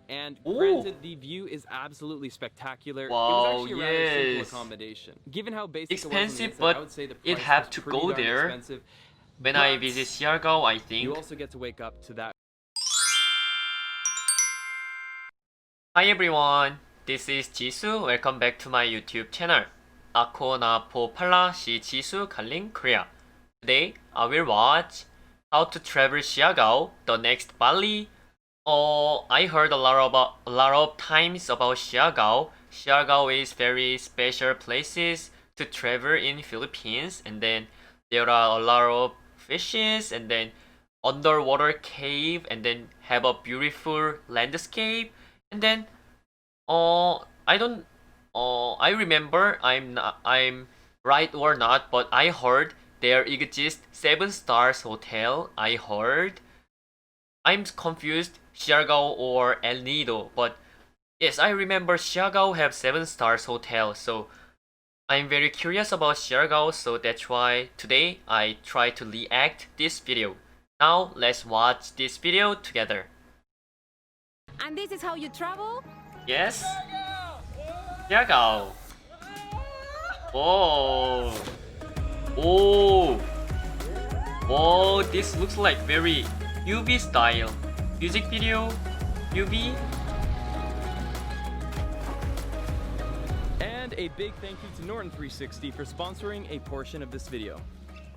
And Ooh. granted, the view is absolutely spectacular. Wow, It was actually a rather simple yes. accommodation. Given how basic Expensive, it was on the inside, I but would say the it price had was to pretty go darn there expensive. when I But visit SIARGAO, I think. you also get to wake up to that. Hi everyone, this is Jisoo. Welcome back to my YouTube channel. Ako na po pala si Jisoo galing Korea. Today, I will watch how to travel SIARGAO, the next Bali. I heard a lot of times about SIARGAO. SIARGAO is very special places to travel in Philippines, and then there are a lot of fishes, and then underwater cave, and then have a beautiful landscape, and then I don't I remember I'm right or not, but I heard there exists 7 stars hotel. I heard. I'm confused SIARGAO or El Nido, but yes, I remember SIARGAO have 7 stars hotel, so I'm very curious about SIARGAO, so that's why today I try to react this video. Now let's watch this video together. And this is how you travel? Yes? SIARGAO. Whoa. Oh. Oh, this looks like very UV style. Music video, UV. And a big thank you to Norton 360 for sponsoring a portion of this video.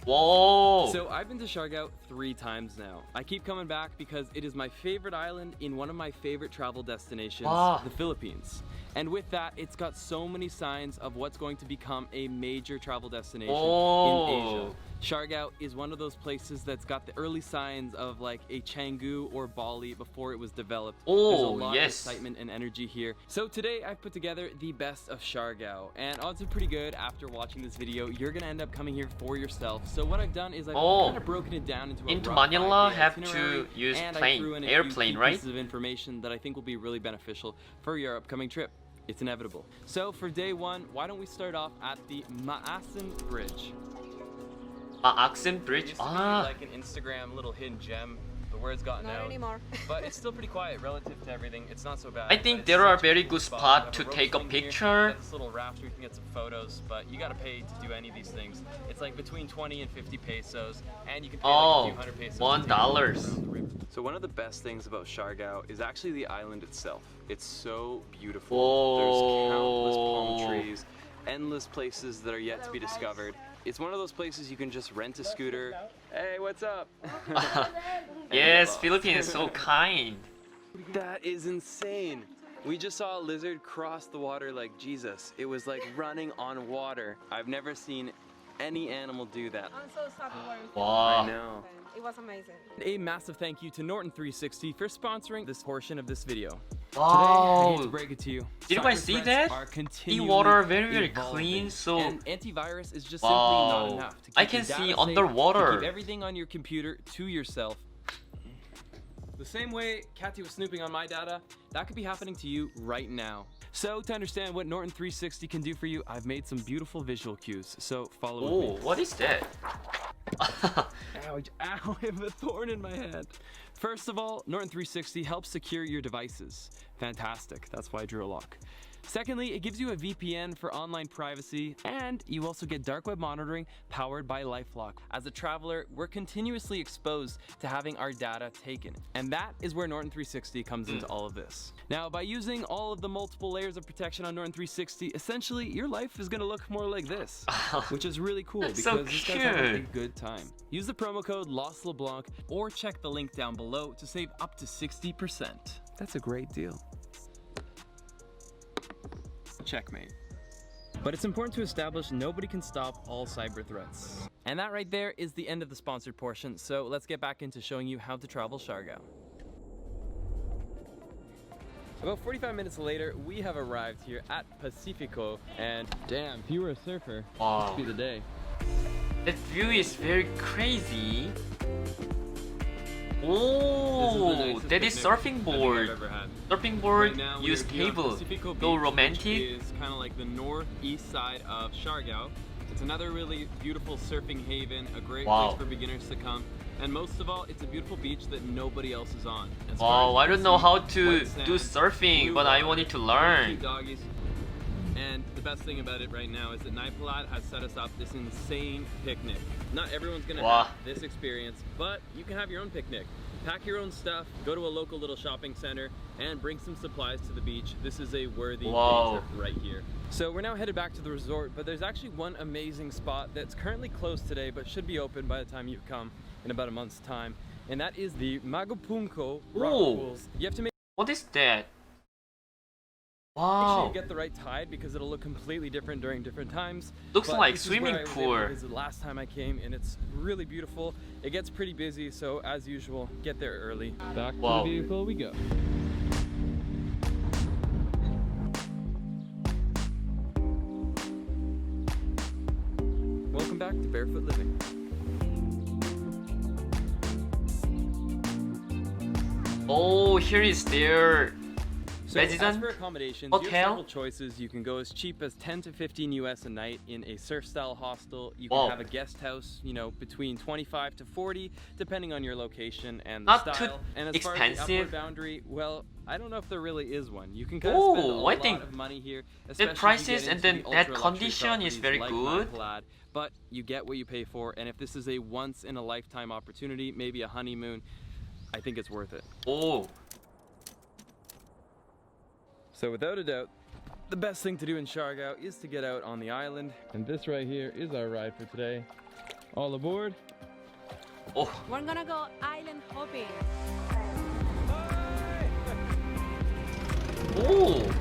Whoa. So I've been to SIARGAO 3 times now. I keep coming back because it is my favorite island in one of my favorite travel destinations, the Philippines. And with that, it's got so many signs of what's going to become a major travel destination in Asia. SIARGAO is one of those places that's got the early signs of like a Canggu or Bali before it was developed. There's a lot of excitement and energy here. So today I've put together the best of SIARGAO, and odds are pretty good after watching this video you're gonna end up coming here for yourself. So what I've done is I've kind of broken it down into a rough Manila 5-day have itinerary, to use and I plane, threw in a airplane, few right? pieces of information that I think will be really beneficial for your upcoming trip. It's inevitable. So for day 1, why don't we start off at the Maasin Bridge. Accent bridge. It used to be like an Instagram little hidden gem. The word's gotten Not out. anymore. But it's still pretty quiet relative to everything. It's not so bad. I think but there are it's such very cool good spot. spot We have to rope take a swing here. picture. We got this little raft where you can get some photos, but you gotta pay to do any of these things. It's like between 20 and 50 pesos, and you can pay like a few hundred pesos. $1. So one of the best things about SIARGAO is actually the island itself. It's so beautiful. Whoa. There's countless palm trees, endless places that are yet to be discovered. It's one of those places you can just rent a scooter. Hey, what's up? Yes, Philippines is so kind. That is insane. We just saw a lizard cross the water like Jesus. It was like running on water. I've never seen any animal do that. I'm so sad we weren't. I Wow. know. It was amazing. A massive thank you to Norton 360 for sponsoring this portion of this video. Today, I Wow. hate to break it to you. Did you guys cyber see threats that? are The continually water very evolving, clean, so and antivirus is just simply not wow. enough to keep I your can data see safe, underwater. to keep everything on your computer to yourself. The same way Kathy was snooping on my data, that could be happening to you right now. So to understand what Norton 360 can do for you, I've made some beautiful visual cues. So follow with Oh, me. what is that? Ouch, ow, I have a thorn in my hand. First of all, Norton 360 helps secure your devices. Fantastic, that's why I drew a lock. Secondly, it gives you a VPN for online privacy, and you also get dark web monitoring powered by LifeLock. As a traveler, we're continuously exposed to having our data taken, and that is where Norton 360 comes into all of this. Now, by using all of the multiple layers of protection on Norton 360, essentially your life is gonna look more like this, which is really cool because so this guy's having a cute. good time. Use the promo code LOSLEBLANC or check the link down below to save up to 60%. That's a great deal. Checkmate. But it's important to establish nobody can stop all cyber threats. And that right there is the end of the sponsored portion, so let's get back into showing you how to travel SIARGAO. About 45 minutes later, we have arrived here at Pacifico, and damn, if you were a surfer, Wow. this would be the day. That view is very crazy. This Oh, is the nicest that is picnic surfing I think board. I've ever had. Surfing board, Right now, we use are here on table. Pacifico Go Beach, romantic. Which is kind of like the northeast side of SIARGAO. It's another really beautiful surfing haven, a great Wow. place for beginners to come. And most of all, it's a beautiful beach that nobody else is on. As far Wow, as I you don't can know see, how to white sand, do surfing, blue but I water, wanted to cute learn. doggies. And the best thing about it right now is that Nightlife has set us up this insane picnic. Not everyone's gonna Wow. have this experience, but you can have your own picnic. Pack your own stuff, go to a local little shopping center, and bring some supplies to the beach. This is a worthy day Wow. trip right here. So we're now headed back to the resort, but there's actually one amazing spot that's currently closed today, but should be open by the time you come in about a month's time. And that is the Magapunko rock Ooh. pools. You have to make What is that? sure Wow. you get the right tide because it'll look completely different during different times. Looks But like this is where swimming I was able pool. to visit last time I came, and it's really beautiful. It gets pretty busy, so as usual, get there early. Back to Wow. the vehicle we go. Welcome back to Barefoot Living. Oh, here is their So as resident for accommodations, you have hotel. several choices. You can go as cheap as 10 to 15 US a night in a surf-style hostel. You can Wow. have a guest house, you know, between 25 to 40, depending on your location and the Not too style. And as far as the expensive. upward boundary, well, I don't know if there really is one. You can kind of spend a Oh, I lot think of money here, the especially if you prices get and into then the that ultra-luxury condition is properties very like good. Nightlife, but you get what you pay for. And if this is a once-in-a-lifetime opportunity, maybe a honeymoon, I think it's worth it. Oh, So without a doubt, the best thing to do in SIARGAO is to get out on the island. And this right here is our ride for today. All aboard. oh, We're gonna go island hopping. oh.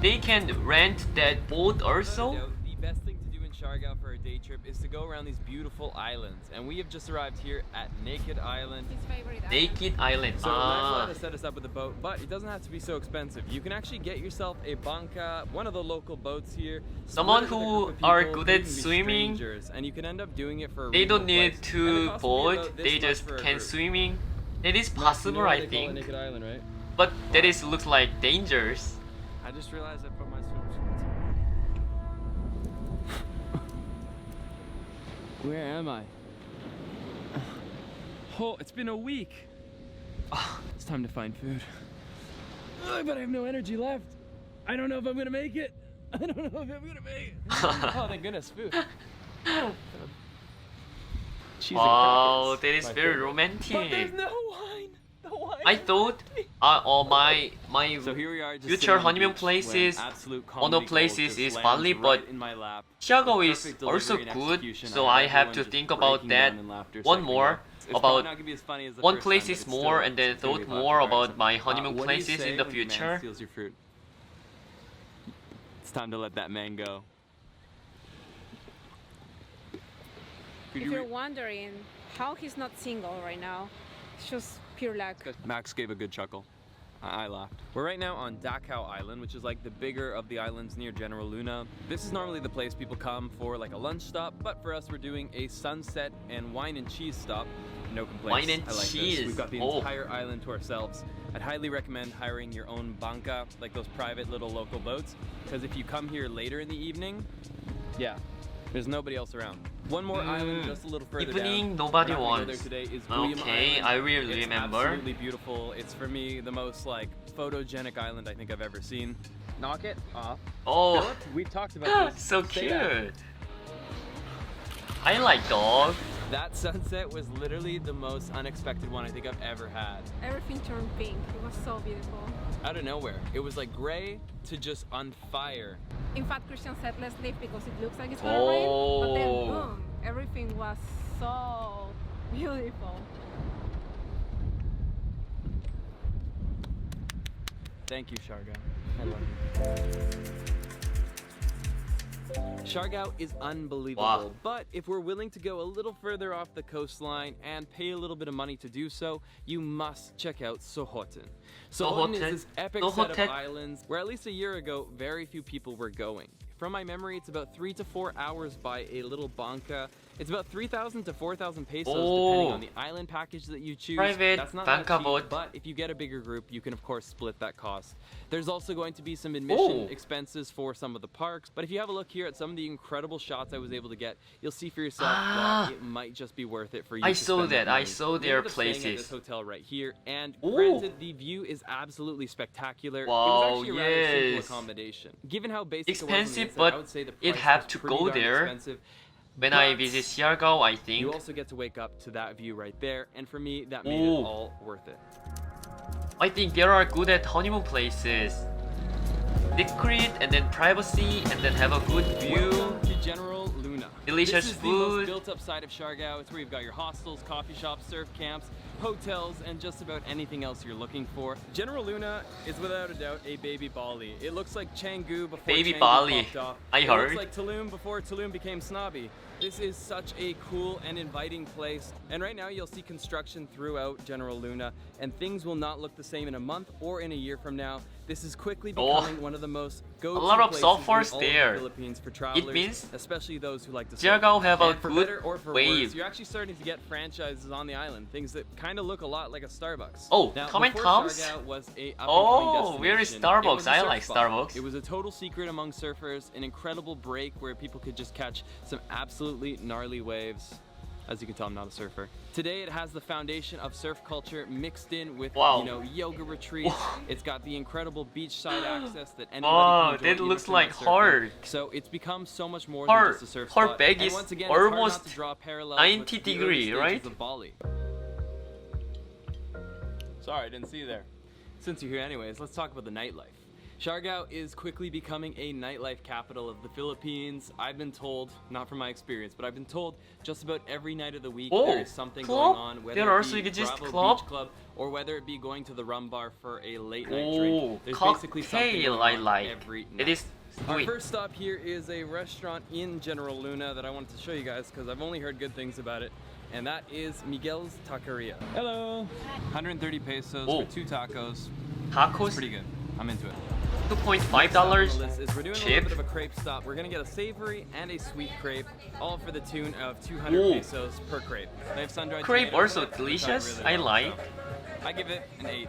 They can rent that boat Without a also. doubt, the best thing to do in SIARGAO for a day trip is to go around these beautiful islands. And we have just arrived here at Naked Island. His favorite island. Naked Island. So Nightlife Ah, has set us up with a boat, but it doesn't have to be so expensive. You can actually get yourself a banca, one of the local boats here. Someone split it with a who group of are people, good they at can be swimming. strangers, and you can end up doing it for a they don't reasonable need price. And it to costs maybe boat. about this They much just for a can group. swimming. That is You know possible, why I they call it think. Naked Island, right? But that is looks like dangerous. I just realized I put my swimsuits. Where am I? Oh, it's been a week. It's time to find food. But I have no energy left. I don't know if I'm gonna make it. I don't know if I'm gonna make it. Oh, thank goodness, food. Cheese and Wow, crackers, that is my very favorite. But there's romantic. no wine. The wine. I thought, my So here we are, just future sitting on the honeymoon beach places, when absolute one of comedy places gold just is lands Bali, right but in my lap. SIARGAO With is perfect also delivery and good, execution. so had I have everyone to just think about breaking that. down in laughter One second more ago. It's probably about not gonna be as funny as the one first place time, but is it's more, still- and then it's gonna thought be more classic about vibes. my honeymoon What do you places say in the when your man future. steals your fruit? It's time to let that man go. Could If you you're re- wondering how he's not single right now, it's just pure luck. Max gave a good chuckle. I laughed. We're right now on Accommodation Island, which is like the bigger of the islands near General Luna. This is normally the place people come for like a lunch stop, but for us we're doing a sunset and wine and cheese stop. No complaints. Wine and I like cheese. This. We've got the Oh. entire island to ourselves. I'd highly recommend hiring your own banca, like those private little local boats, because if you come here later in the evening, yeah, there's nobody else around. One more island just a little further Evening, down. nobody We're not gonna go wants. there today is Guam Okay, Island. I will It's remember. absolutely beautiful. It's for me the most like photogenic island I think I've ever seen. Knock it off. Oh, Philip, we've talked about this. so Say that. cute. I like dog. That sunset was literally the most unexpected one I think I've ever had. Everything turned pink. It was so beautiful. Out of nowhere. It was like gray to just on fire. In fact, Christian said let's leave because it looks like it's gonna rain. But then Oh. boom, everything was so beautiful. Thank you, SIARGAO. I love you. SIARGAO is unbelievable, Wow. but if we're willing to go a little further off the coastline and pay a little bit of money to do so, you must check out Sohoten. Sohoten is this epic set of Sohoten. islands where at least a year ago, very few people were going. From my memory, it's about 3 to 4 hours by a little banca, It's about 3,000 to 4,000 pesos Oh. depending on the island package that you choose. Private That's not that banca cheap, boat. but if you get a bigger group, you can of course split that cost. There's also going to be some admission Oh. expenses for some of the parks, but if you have a look here at some of the incredible shots I was able to get, you'll see for yourself that it might just be worth it for you. I to saw spend that. I money. saw We their ended up staying at places. this hotel right here, and Ooh. granted, the view is absolutely spectacular. It Wow, was actually a rather simple yes. accommodation. Given how basic Expensive, it was on the inside, but I would say the it price have was to pretty go darn there. expensive. When I But visit SIARGAO, I think. you also get to wake up to that view right there, and for me, that made Ooh. it all worth it. I think there are good at honeymoon places. Discreet and then privacy and then have a good view. Welcome to General Luna. Delicious This is food. the most built-up side of SIARGAO. It's where you've got your hostels, coffee shops, surf camps, hotels, and just about anything else you're looking for. General Luna is without a doubt a baby Bali. It looks like Canggu before Baby Canggu Bali. popped off. I It heard. looks like Tulum before Tulum became snobby. This is such a cool and inviting place. And right now you'll see construction throughout General Luna, and things will not look the same in a month or in a year from now. This is quickly becoming one of the most go-to lot of places surfers in all there. of the Philippines for travelers, means especially those who like to surf. SIARGAO have a And for good better or for wave. worse, you're actually starting to get franchises on the island, things that kind of look a lot like a Starbucks. Oh, now, Tom and before Tom's? SIARGAO was a Oh, where is destination, Starbucks? it was a I surf like spot. Starbucks. It was a total secret among surfers, an incredible break where people could just catch some absolutely gnarly waves. As you can tell, I'm not a surfer. Today, it has the foundation of surf culture mixed in with, Wow. yoga retreats. It's got the incredible beachside access that anybody Oh, can enjoy. that even looks if you're not like surfing. hard. So it's become so much more Her- than just a surf her spot. bag And is once again, it's hard not almost to draw parallels 90 with the early degree, stages right? of Bali. Sorry, I didn't see you there. Since you're here anyways, let's talk about the nightlife. SIARGAO is quickly becoming a nightlife capital of the Philippines. I've been told, not from my experience, but I've been told just about every night of the week Oh, there is something club? going on, whether There it also be exists Bravo club? Beach Club or whether it be going to the rum bar for a late night Oh, drink. There's basically something cocktail going I on like. every night. It is Our sweet. first stop here is a restaurant in General Luna that I wanted to show you guys because I've only heard good things about it, and that is Miguel's Taqueria. Hello! 130 pesos Oh. for 2 tacos. It's Tacos, pretty good. I'm into it. $2.5 Next up on the list is we're doing a cheap. little bit of a crepe stop. We're gonna get a savory and a sweet crepe, all for the tune of 200 Ooh. pesos per crepe. They have sun-dried Crepe tomatoes, also which I delicious. really I like, like. so I give it an 8.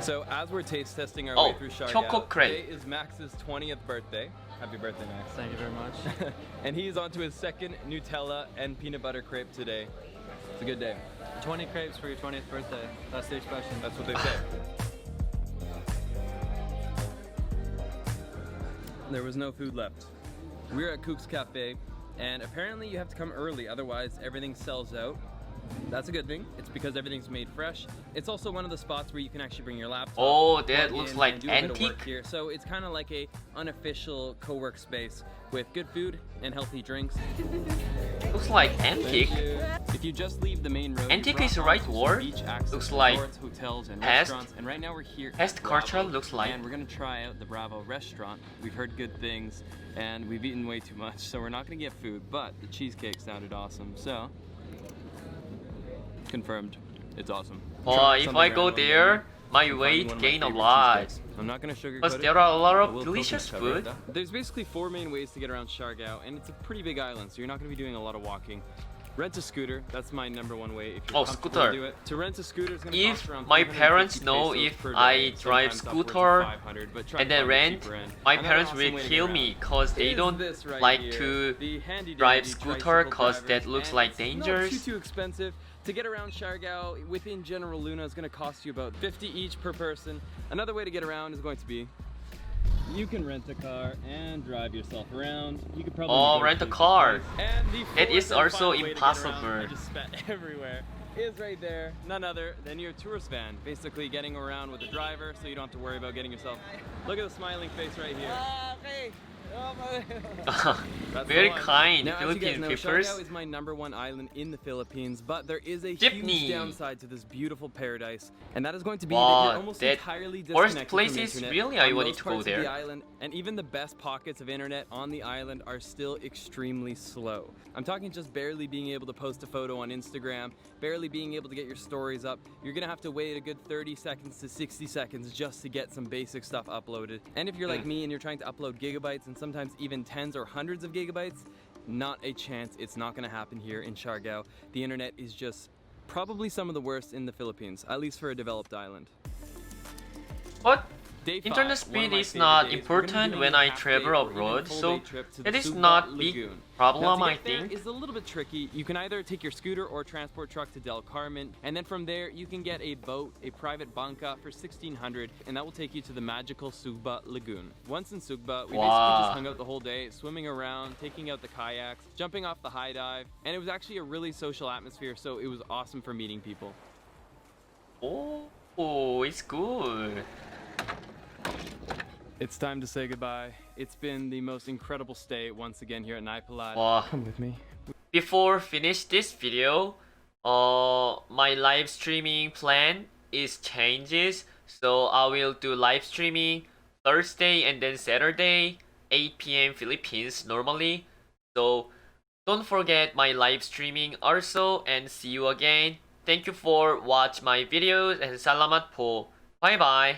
So as we're taste testing our Oh, way through SIARGAO, choco crepe. today is Max's 20th birthday. Happy birthday, Max. Thank you very much. And he's on to his second Nutella and peanut butter crepe today. It's a good day. 20 crepes for your 20th birthday. That's the expression. That's what they say. There was no food left. We're at Cook's Cafe, and apparently you have to come early, otherwise everything sells out. That's a good thing. It's because everything's made fresh. It's also one of the spots where you can actually bring your laptop. Oh, that plug looks in, like and do a bit of work antique. here. So it's kind of like a unofficial co-work space with good food and healthy drinks. Looks like Thank antique. you. If you just leave the main road, Antique you're is the brought right onto some word. beach access Looks like resorts, hotels, and past- restaurants. And right now we're here. past at Bravo, culture looks like. and we're gonna try out the Bravo restaurant. We've heard good things, and we've eaten way too much, so we're not gonna get food. But the cheesecake sounded awesome, so confirmed. It's awesome. Oh, Try if something I go random. there, my Find weight one of my gain a favorite lot. cheesecakes. I'm not gonna sugarcoat Because it. there are a lot but of we'll delicious focus cover food. it. There's basically 4 main ways to get around SIARGAO, and it's a pretty big island, so you're not gonna be doing a lot of walking. Rent a scooter. That's my #1 way if you're Oh, comfortable scooter. to do it. To rent a scooter is gonna If cost around my 350 parents know pesos if per I day, drive sometimes upwards of scooter 500, but try and to then find the rent, cheaper end. my Another parents awesome will way to get kill around me because they is don't this right like here, to the handy drive dandy scooter tricycle cause drivers, that looks and like it's dangerous. Not too expensive. To get around SIARGAO within General Luna is going to cost you about 50 each per person. Another way to get around is going to be you can rent a car and drive yourself around. You could probably Oh, rent a negotiate car. the price. And the It fourth is and also final way to get around, impossible. I just spat everywhere. Is right there, none other than your tourist van. Basically getting around with a driver so you don't have to worry about getting yourself. Look at the smiling face right here. Okay. That's Very the one. kind Now, as you guys Philippine know, peoples. SIARGAO is my #1 island in the Philippines, but there is a Jeepney. huge downside to this beautiful paradise, and that is going to be that Wow, you're almost that entirely worst disconnected place from is internet really on I wanted most to go parts of there. the island, and even the best pockets of internet on the island are still extremely slow. I'm talking just barely being able to post a photo on Instagram, barely being able to get your stories up. You're gonna have to wait a good 30 seconds to 60 seconds just to get some basic stuff uploaded. And if you're like me and you're trying to upload gigabytes and sometimes even tens or hundreds of gigabytes, Not a chance. It's not gonna happen here in SIARGAO. The internet is just probably some of the worst in the Philippines, at least for a developed island. But Day 5, internet one of speed my is favorite not days. We're gonna be important doing when a I half travel day or even abroad, full so day trip to it the is Suba not big Lagoon. problem, Now, to I get there think. is a little bit tricky. You can either take your scooter or transport truck to Del Carmen, and then from there you can get a boat, a private banca for 1,600, and that will take you to the magical Suba Lagoon. Once in Suba, we basically Wow. just hung out the whole day, swimming around, taking out the kayaks, jumping off the high dive, and it was actually a really social atmosphere, so it was awesome for meeting people. Oh, it's good. It's time to say goodbye. It's been the most incredible stay once again here at Nightlife. Wow. Come with me. Before finish this video, my live streaming plan is changes. So I will do live streaming Thursday and then Saturday, 8 p.m. Philippines normally. So don't forget my live streaming also, and see you again. Thank you for watch my videos and salamat po. Bye bye.